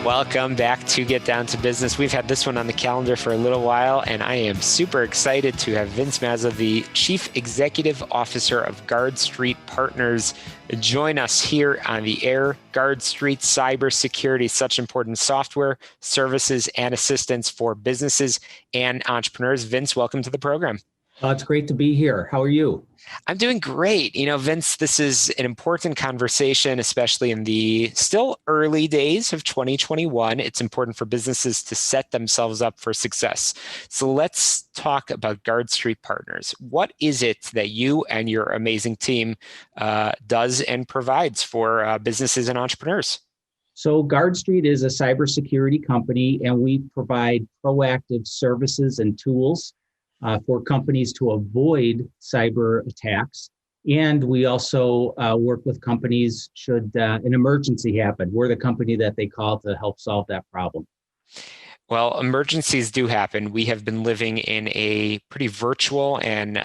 Welcome back to Get Down to Business. We've had this one on the calendar for a little while, and I am super excited to have Vince Mazza, the Chief Executive Officer of Guard Street Partners, join us here on the air. Guard Street Cybersecurity, such important software, services, and assistance for businesses and entrepreneurs. Vince, welcome to the program. It's great to be here. How are you? I'm doing great. Vince, this is an important conversation, especially in the still early days of 2021. It's important for businesses to set themselves up for success. So let's talk about Guard Street Partners. What is it that you and your amazing team does and provides for businesses and entrepreneurs? So Guard Street is a cybersecurity company, and we provide proactive services and tools for companies to avoid cyber attacks. And we also work with companies should an emergency happen. We're the company that they call to help solve that problem. Well, emergencies do happen. We have been living in a pretty virtual and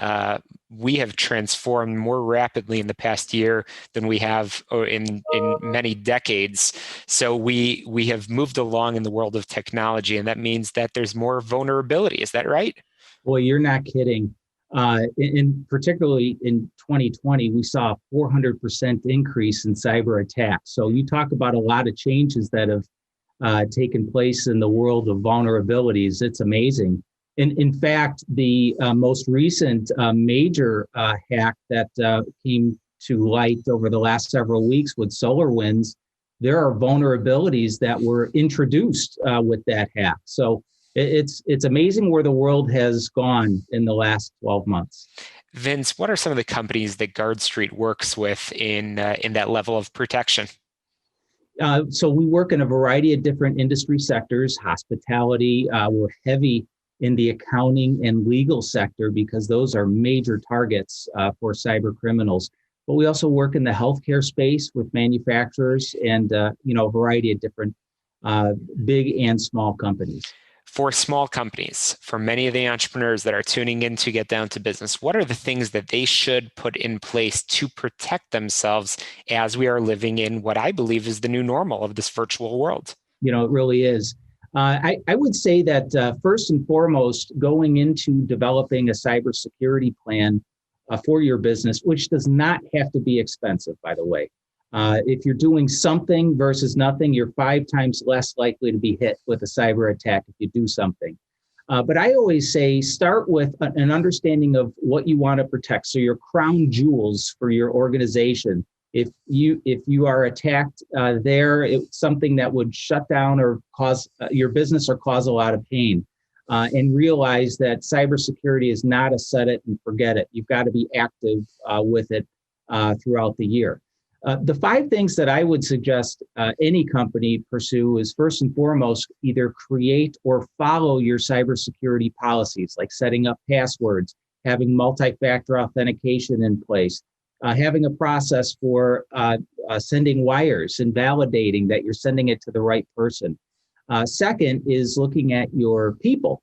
we have transformed more rapidly in the past year than we have in many decades. So we have moved along in the world of technology, and that means that there's more vulnerability. Is that right? Boy, you're not kidding. Particularly in 2020, we saw a 400% increase in cyber attacks. So you talk about a lot of changes that have taken place in the world of vulnerabilities. It's amazing. In fact, the most recent major hack that came to light over the last several weeks with SolarWinds, there are vulnerabilities that were introduced with that hack. So it's amazing where the world has gone in the last 12 months. Vince, what are some of the companies that Guard Street works with in that level of protection? So we work in a variety of different industry sectors, hospitality. We're heavy in the accounting and legal sector because those are major targets for cyber criminals. But we also work in the healthcare space with manufacturers and a variety of different big and small companies. For small companies, for many of the entrepreneurs that are tuning in to Get Down to Business, what are the things that they should put in place to protect themselves as we are living in what I believe is the new normal of this virtual world? It really is. I would say that first and foremost, going into developing a cybersecurity plan for your business, which does not have to be expensive, by the way. If you're doing something versus nothing, you're 5 times less likely to be hit with a cyber attack if you do something. But I always say start with an understanding of what you want to protect. So your crown jewels for your organization. If you are attacked it's something that would shut down or cause your business or cause a lot of pain. And realize that cybersecurity is not a set it and forget it. You've got to be active with it throughout the year. The 5 things that I would suggest any company pursue is first and foremost, either create or follow your cybersecurity policies, like setting up passwords, having multi-factor authentication in place, having a process for sending wires and validating that you're sending it to the right person. Second is looking at your people.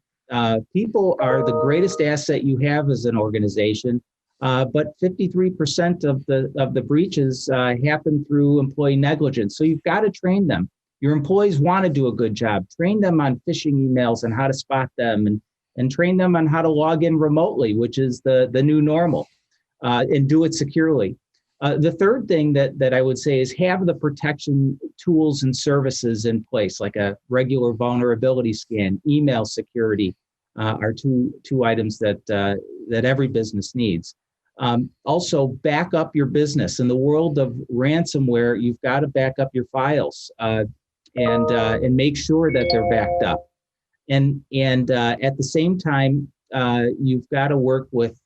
People are the greatest asset you have as an organization. But 53% of the breaches happen through employee negligence. So you've got to train them. Your employees want to do a good job. Train them on phishing emails and how to spot them, and train them on how to log in remotely, which is the new normal, and do it securely. The third thing that I would say is have the protection tools and services in place, like a regular vulnerability scan, email security are two items that every business needs. Also, back up your business. In the world of ransomware, you've got to back up your files and make sure that they're backed up. And at the same time, you've got to work with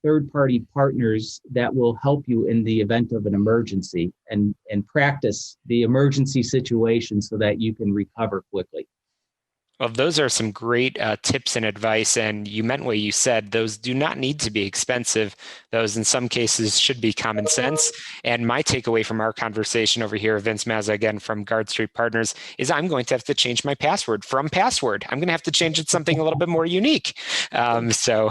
third-party partners that will help you in the event of an emergency and practice the emergency situation so that you can recover quickly. Well, those are some great tips and advice, and you meant what you said. Those do not need to be expensive. Those, in some cases, should be common sense. And my takeaway from our conversation over here, Vince Mazza, again, from Guard Street Partners, is I'm going to have to change my password from password. I'm going to have to change it to something a little bit more unique. So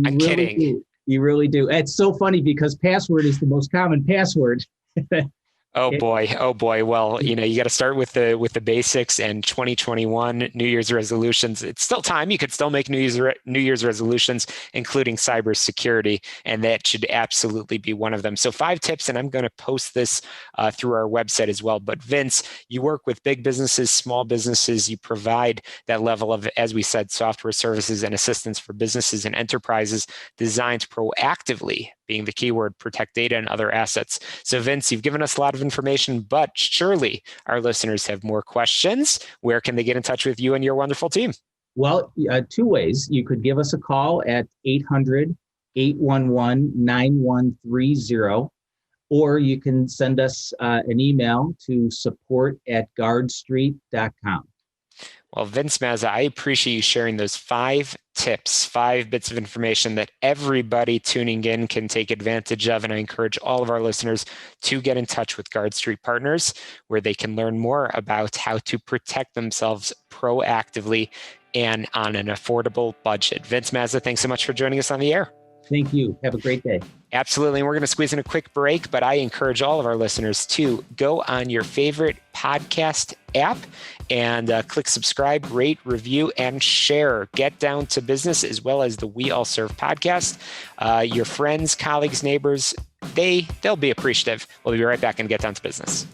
I'm kidding. You really do. It's so funny because password is the most common password. Oh boy. Oh boy. Well, you got to start with the basics, and 2021 New Year's resolutions. It's still time. You could still make New Year's resolutions, including cybersecurity, and that should absolutely be one of them. So 5 tips, and I'm going to post this through our website as well. But Vince, you work with big businesses, small businesses. You provide that level of, as we said, software services and assistance for businesses and enterprises designed to proactively, being the keyword, protect data and other assets. So Vince, you've given us a lot of information, but surely our listeners have more questions. Where can they get in touch with you and your wonderful team? Well, 2 ways. You could give us a call at 800-811-9130, or you can send us an email to support@guardstreet.com. Well, Vince Mazza, I appreciate you sharing those 5 tips, 5 bits of information that everybody tuning in can take advantage of. And I encourage all of our listeners to get in touch with Guard Street Partners, where they can learn more about how to protect themselves proactively and on an affordable budget. Vince Mazza, thanks so much for joining us on the air. Thank you. Have a great day. Absolutely. And we're going to squeeze in a quick break, but I encourage all of our listeners to go on your favorite podcast app and click subscribe, rate, review, and share. Get Down to Business, as well as the We All Serve podcast. Your friends, colleagues, neighbors, they'll be appreciative. We'll be right back and Get Down to Business.